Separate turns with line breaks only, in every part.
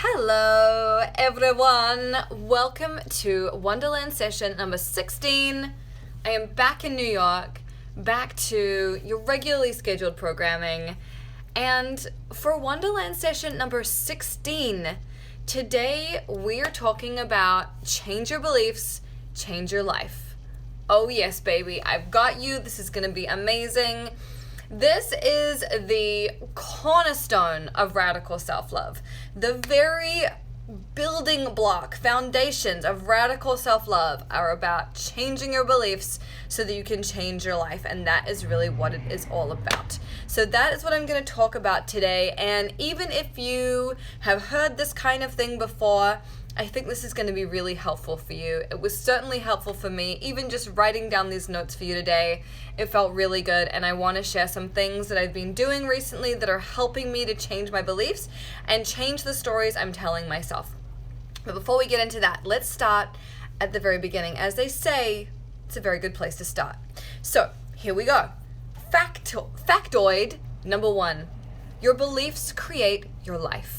Hello everyone, welcome to Wonderland session number 16. I am back in New York, back to your regularly scheduled programming, and for Wonderland session number 16, today we are talking about change your beliefs, change your life. Oh yes baby, I've got you, this is going to be amazing. This is the cornerstone of radical self-love. The very building block, foundations of radical self-love are about changing your beliefs so that you can change your life. And that is really what it is all about. So that is what I'm going to talk about today. And even if you have heard this kind of thing before, I think this is going to be really helpful for you. It was certainly helpful for me. Even just writing down these notes for you today, it felt really good. And I want to share some things that I've been doing recently that are helping me to change my beliefs and change the stories I'm telling myself. But before we get into that, let's start at the very beginning. As they say, it's a very good place to start. So here we go. Factoid number 1. Your beliefs create your life.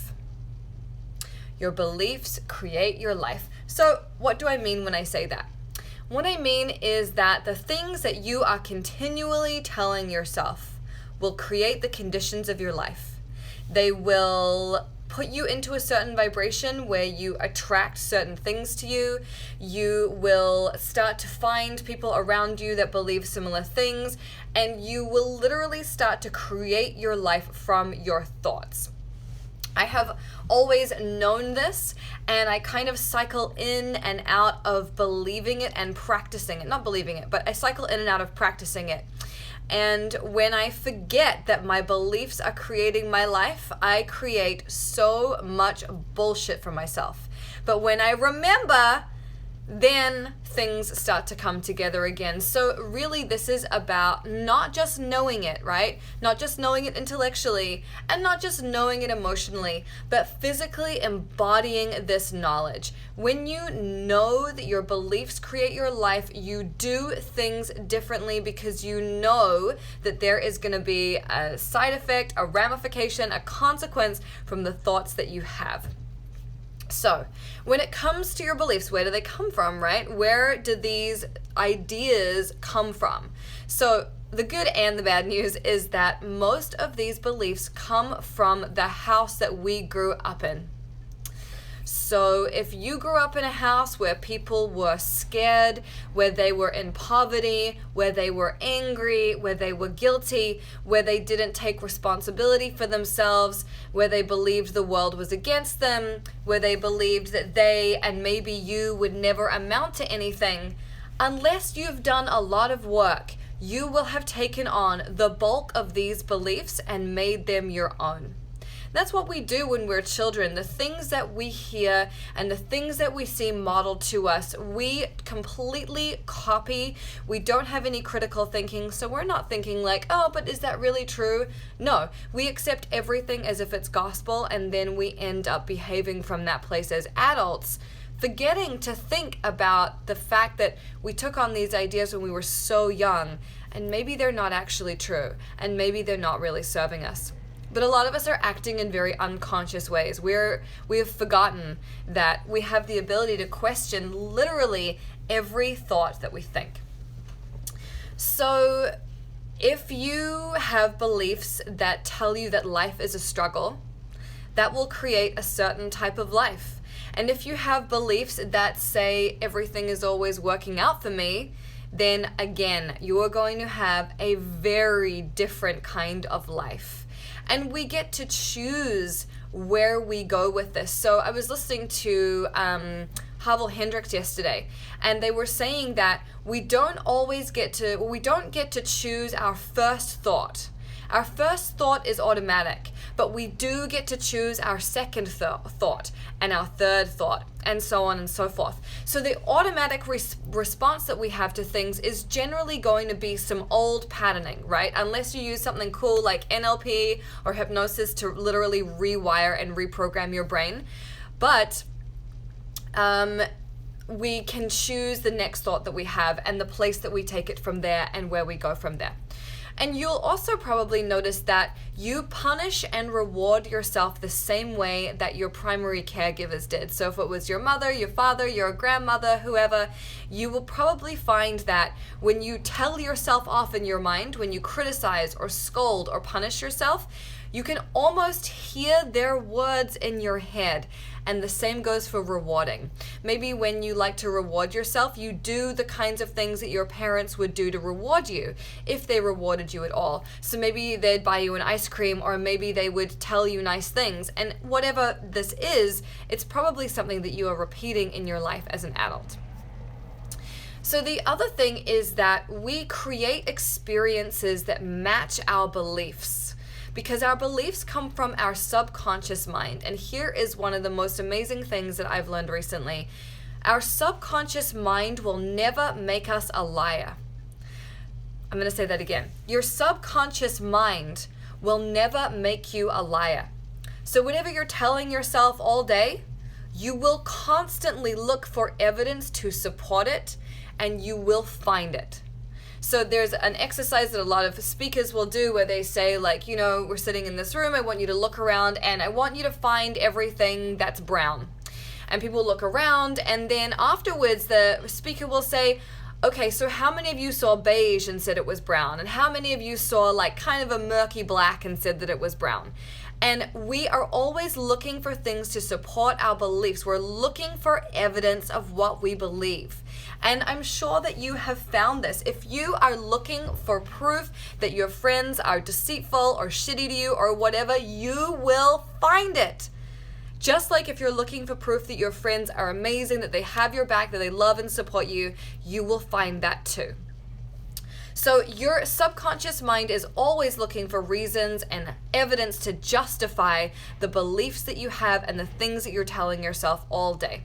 Your beliefs create your life. So what do I mean when I say that? What I mean is that the things that you are continually telling yourself will create the conditions of your life. They will put you into a certain vibration where you attract certain things to you. You will start to find people around you that believe similar things, and you will literally start to create your life from your thoughts. I have always known this, and I kind of cycle in and out of believing it and practicing it. Not believing it, but I cycle in and out of practicing it. And when I forget that my beliefs are creating my life, I create so much bullshit for myself. But when I remember, then things start to come together again. So really this is about not just knowing it, right? Not just knowing it intellectually and not just knowing it emotionally, but physically embodying this knowledge. When you know that your beliefs create your life, you do things differently because you know that there is going to be a side effect, a ramification, a consequence from the thoughts that you have. So, when it comes to your beliefs, where do they come from, right? Where do these ideas come from? So, the good and the bad news is that most of these beliefs come from the house that we grew up in. So if you grew up in a house where people were scared, where they were in poverty, where they were angry, where they were guilty, where they didn't take responsibility for themselves, where they believed the world was against them, where they believed that they and maybe you would never amount to anything, unless you've done a lot of work, you will have taken on the bulk of these beliefs and made them your own. That's what we do when we're children. The things that we hear and the things that we see modeled to us, we completely copy. We don't have any critical thinking, so we're not thinking like, oh, but is that really true? No, we accept everything as if it's gospel, and then we end up behaving from that place as adults, forgetting to think about the fact that we took on these ideas when we were so young, and maybe they're not actually true, and maybe they're not really serving us. But a lot of us are acting in very unconscious ways. We have forgotten that we have the ability to question literally every thought that we think. So if you have beliefs that tell you that life is a struggle, that will create a certain type of life. And if you have beliefs that say everything is always working out for me, then again, you are going to have a very different kind of life. And we get to choose where we go with this. So I was listening to Havel Hendricks yesterday, and they were saying that we don't get to choose our first thought. Our first thought is automatic, but we do get to choose our second thought and our third thought, and so on and so forth. So the automatic response that we have to things is generally going to be some old patterning, right? Unless you use something cool like NLP or hypnosis to literally rewire and reprogram your brain. But we can choose the next thought that we have and the place that we take it from there and where we go from there. And you'll also probably notice that you punish and reward yourself the same way that your primary caregivers did. So if it was your mother, your father, your grandmother, whoever, you will probably find that when you tell yourself off in your mind, when you criticize or scold or punish yourself, you can almost hear their words in your head. And the same goes for rewarding. Maybe when you like to reward yourself, you do the kinds of things that your parents would do to reward you, if they rewarded you at all. So maybe they'd buy you an ice cream, or maybe they would tell you nice things. And whatever this is, it's probably something that you are repeating in your life as an adult. So the other thing is that we create experiences that match our beliefs, because our beliefs come from our subconscious mind. And here is one of the most amazing things that I've learned recently. Our subconscious mind will never make us a liar. I'm going to say that again. Your subconscious mind will never make you a liar. So whatever you're telling yourself all day, you will constantly look for evidence to support it, and you will find it. So there's an exercise that a lot of speakers will do where they say, like, you know, we're sitting in this room, I want you to look around and I want you to find everything that's brown. And people look around, and then afterwards the speaker will say, okay, so how many of you saw beige and said it was brown? And how many of you saw like kind of a murky black and said that it was brown? And we are always looking for things to support our beliefs. We're looking for evidence of what we believe. And I'm sure that you have found this. If you are looking for proof that your friends are deceitful or shitty to you or whatever, you will find it. Just like if you're looking for proof that your friends are amazing, that they have your back, that they love and support you, you will find that too. So your subconscious mind is always looking for reasons and evidence to justify the beliefs that you have and the things that you're telling yourself all day.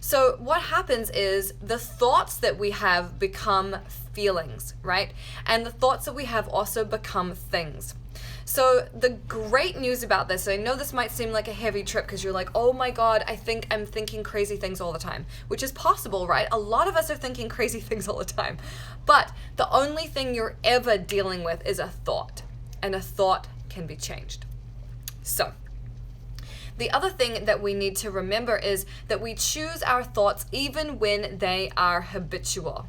So what happens is the thoughts that we have become feelings, right? And the thoughts that we have also become things. So the great news about this, I know this might seem like a heavy trip because you're like, oh my God, I think I'm thinking crazy things all the time, which is possible, right? A lot of us are thinking crazy things all the time. But the only thing you're ever dealing with is a thought, and a thought can be changed. So the other thing that we need to remember is that we choose our thoughts even when they are habitual.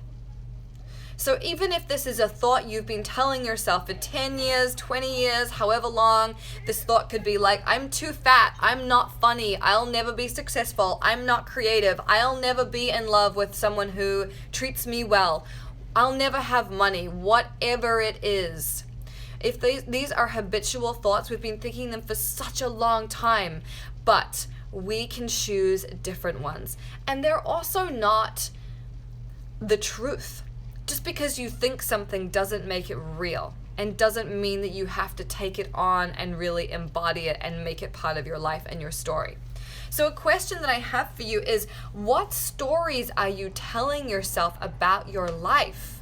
So even if this is a thought you've been telling yourself for 10 years, 20 years, however long, this thought could be like, I'm too fat, I'm not funny, I'll never be successful, I'm not creative, I'll never be in love with someone who treats me well, I'll never have money, whatever it is. If these are habitual thoughts, we've been thinking them for such a long time, but we can choose different ones. And they're also not the truth. Just because you think something doesn't make it real, and doesn't mean that you have to take it on and really embody it and make it part of your life and your story. So a question that I have for you is, what stories are you telling yourself about your life?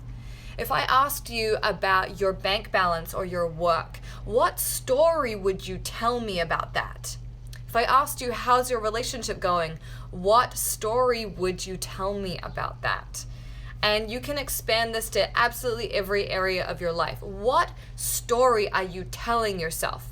If I asked you about your bank balance or your work, what story would you tell me about that? If I asked you, how's your relationship going, what story would you tell me about that? And you can expand this to absolutely every area of your life. What story are you telling yourself?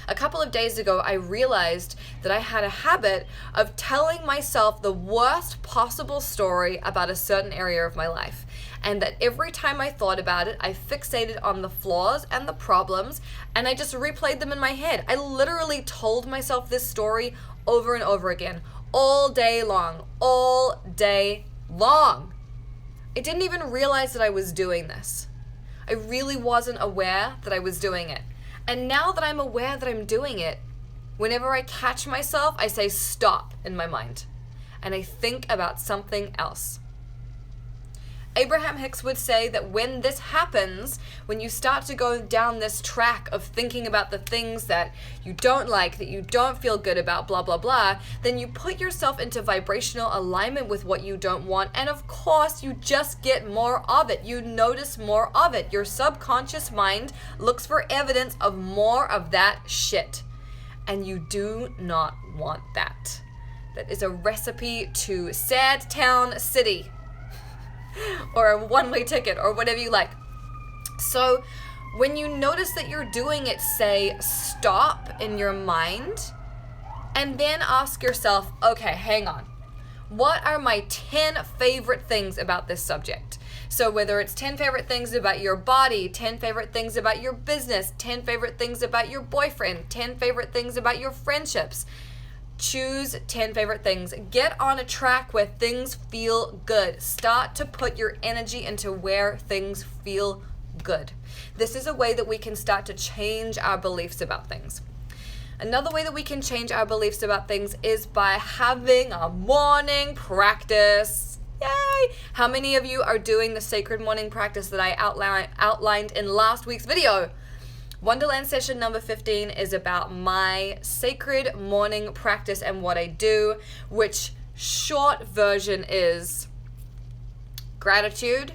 A couple of days ago, I realized that I had a habit of telling myself the worst possible story about a certain area of my life. And that every time I thought about it, I fixated on the flaws and the problems, and I just replayed them in my head. I literally told myself this story over and over again, all day long, all day long. I didn't even realize that I was doing this. I really wasn't aware that I was doing it. And now that I'm aware that I'm doing it, whenever I catch myself, I say stop in my mind. And I think about something else. Abraham Hicks would say that when this happens, when you start to go down this track of thinking about the things that you don't like, that you don't feel good about, blah, blah, blah, then you put yourself into vibrational alignment with what you don't want. And of course, you just get more of it. You notice more of it. Your subconscious mind looks for evidence of more of that shit. And you do not want that. That is a recipe to Sad Town City. Or a one-way ticket, or whatever you like. So when you notice that you're doing it, say stop in your mind and then ask yourself, okay, hang on. What are my 10 favorite things about this subject? So whether it's 10 favorite things about your body, 10 favorite things about your business, 10 favorite things about your boyfriend, 10 favorite things about your friendships, choose 10 favorite things. Get on a track where things feel good. Start to put your energy into where things feel good. This is a way that we can start to change our beliefs about things. Another way that we can change our beliefs about things is by having a morning practice. Yay! How many of you are doing the sacred morning practice that I outlined in last week's video? Wonderland session number 15 is about my sacred morning practice and what I do, which short version is gratitude,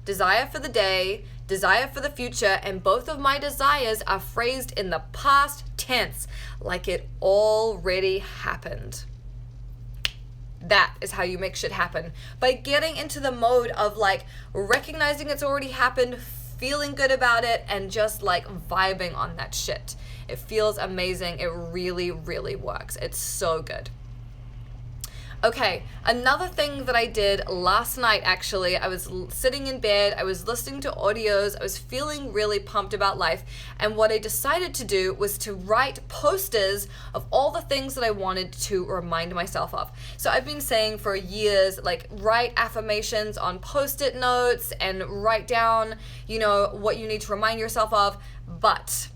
desire for the day, desire for the future, and both of my desires are phrased in the past tense, like it already happened. That is how you make shit happen. By getting into the mode of like recognizing it's already happened, feeling good about it, and just like vibing on that shit. It feels amazing. It really, really works. It's so good. Okay, another thing that I did last night, actually, I was sitting in bed, I was listening to audios, I was feeling really pumped about life, and what I decided to do was to write posters of all the things that I wanted to remind myself of. So I've been saying for years, like, write affirmations on Post-it notes and write down, you know, what you need to remind yourself of, but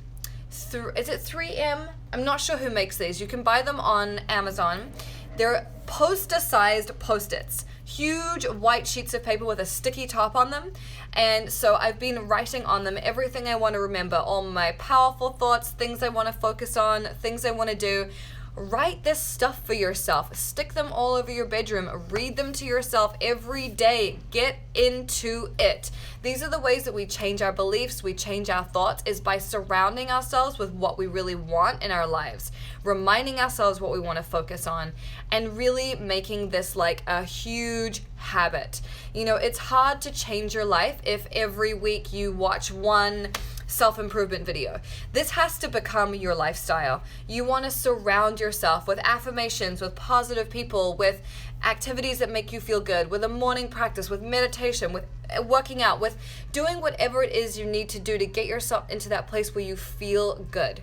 is it 3M? I'm not sure who makes these. You can buy them on Amazon. They're poster-sized Post-its, huge white sheets of paper with a sticky top on them. And so I've been writing on them everything I want to remember, all my powerful thoughts, things I want to focus on, things I want to do. Write this stuff for yourself. Stick them all over your bedroom. Read them to yourself every day. Get into it. These are the ways that we change our beliefs, we change our thoughts, is by surrounding ourselves with what we really want in our lives, reminding ourselves what we want to focus on, and really making this like a huge habit. You know, it's hard to change your life if every week you watch one self-improvement video. This has to become your lifestyle. You want to surround yourself with affirmations, with positive people, with activities that make you feel good, with a morning practice, with meditation, with working out, with doing whatever it is you need to do to get yourself into that place where you feel good.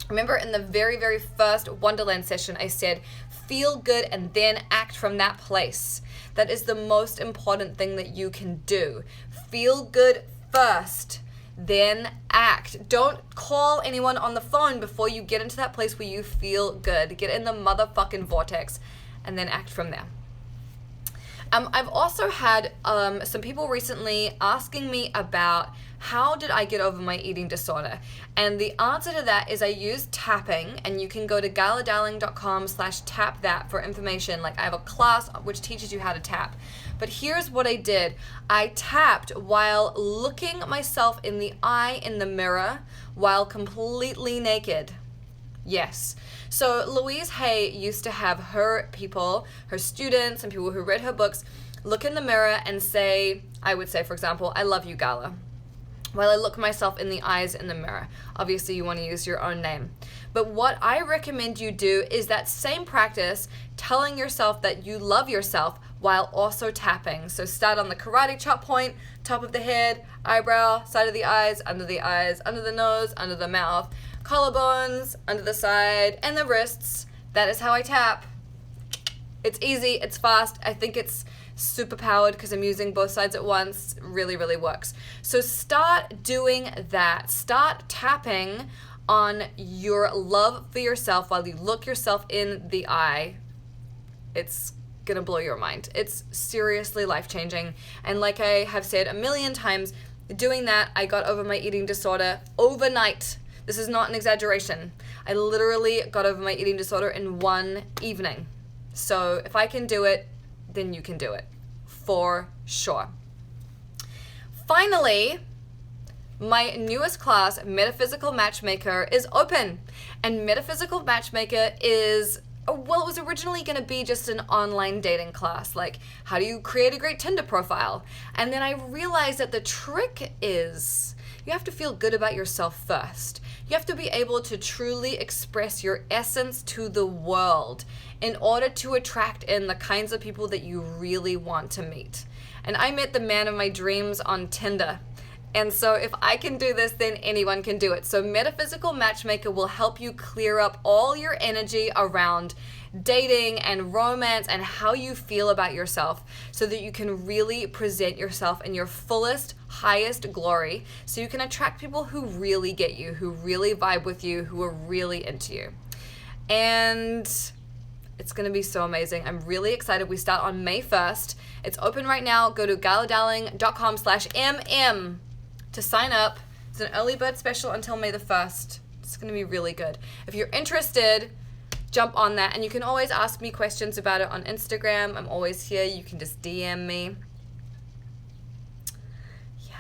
Remember in the very, very first Wonderland session, I said, feel good and then act from that place. That is the most important thing that you can do. Feel good first, then act. Don't call anyone on the phone before you get into that place where you feel good. Get in the motherfucking vortex and then act from there. I've also had some people recently asking me about how did I get over my eating disorder? And the answer to that is I use tapping, and you can go to galadarling.com/tap that for information. Like I have a class which teaches you how to tap. But here's what I did. I tapped while looking myself in the eye in the mirror while completely naked. Yes. So Louise Hay used to have her people, her students and people who read her books, look in the mirror and say, I would say, for example, I love you, Gala, while I look myself in the eyes in the mirror. Obviously, you want to use your own name. But what I recommend you do is that same practice, telling yourself that you love yourself while also tapping. So start on the karate chop point, top of the head, eyebrow, side of the eyes, under the nose, under the mouth, collarbones, under the side, and the wrists. That is how I tap. It's easy, it's fast. I think it's super powered because I'm using both sides at once. Really, really works. So start doing that. Start tapping on your love for yourself while you look yourself in the eye. It's gonna blow your mind. It's seriously life-changing. And like I have said a million times, doing that, I got over my eating disorder overnight. This is not an exaggeration. I literally got over my eating disorder in one evening. So if I can do it, then you can do it. For sure. Finally, my newest class, Metaphysical Matchmaker, is open. And Metaphysical Matchmaker is well, it was originally going to be just an online dating class, like how do you create a great Tinder profile? And then I realized that the trick is you have to feel good about yourself first. You have to be able to truly express your essence to the world in order to attract in the kinds of people that you really want to meet. And I met the man of my dreams on Tinder. And so if I can do this, then anyone can do it. So Metaphysical Matchmaker will help you clear up all your energy around dating and romance and how you feel about yourself so that you can really present yourself in your fullest, highest glory so you can attract people who really get you, who really vibe with you, who are really into you. And it's going to be so amazing. I'm really excited. We start on May 1st. It's open right now. Go to galadarling.com/mm to sign up. It's an early bird special until May the 1st. It's going to be really good. If you're interested, jump on that. And you can always ask me questions about it on Instagram. I'm always here. You can just DM me. Yeah.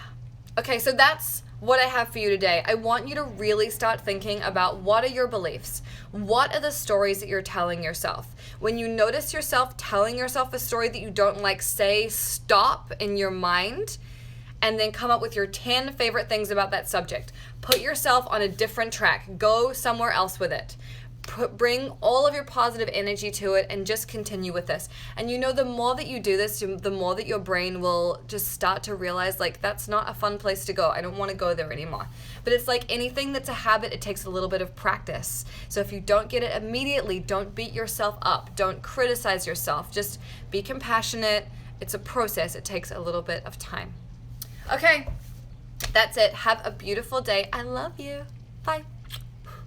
Okay, so that's what I have for you today. I want you to really start thinking about what are your beliefs? What are the stories that you're telling yourself? When you notice yourself telling yourself a story that you don't like, say stop in your mind and then come up with your 10 favorite things about that subject. Put yourself on a different track. Go somewhere else with it. Bring all of your positive energy to it and just continue with this. And you know, the more that you do this, the more that your brain will just start to realize, like, that's not a fun place to go. I don't want to go there anymore. But it's like anything that's a habit, it takes a little bit of practice. So if you don't get it immediately, don't beat yourself up. Don't criticize yourself. Just be compassionate. It's a process. It takes a little bit of time. Okay, that's it. Have a beautiful day. I love you. Bye.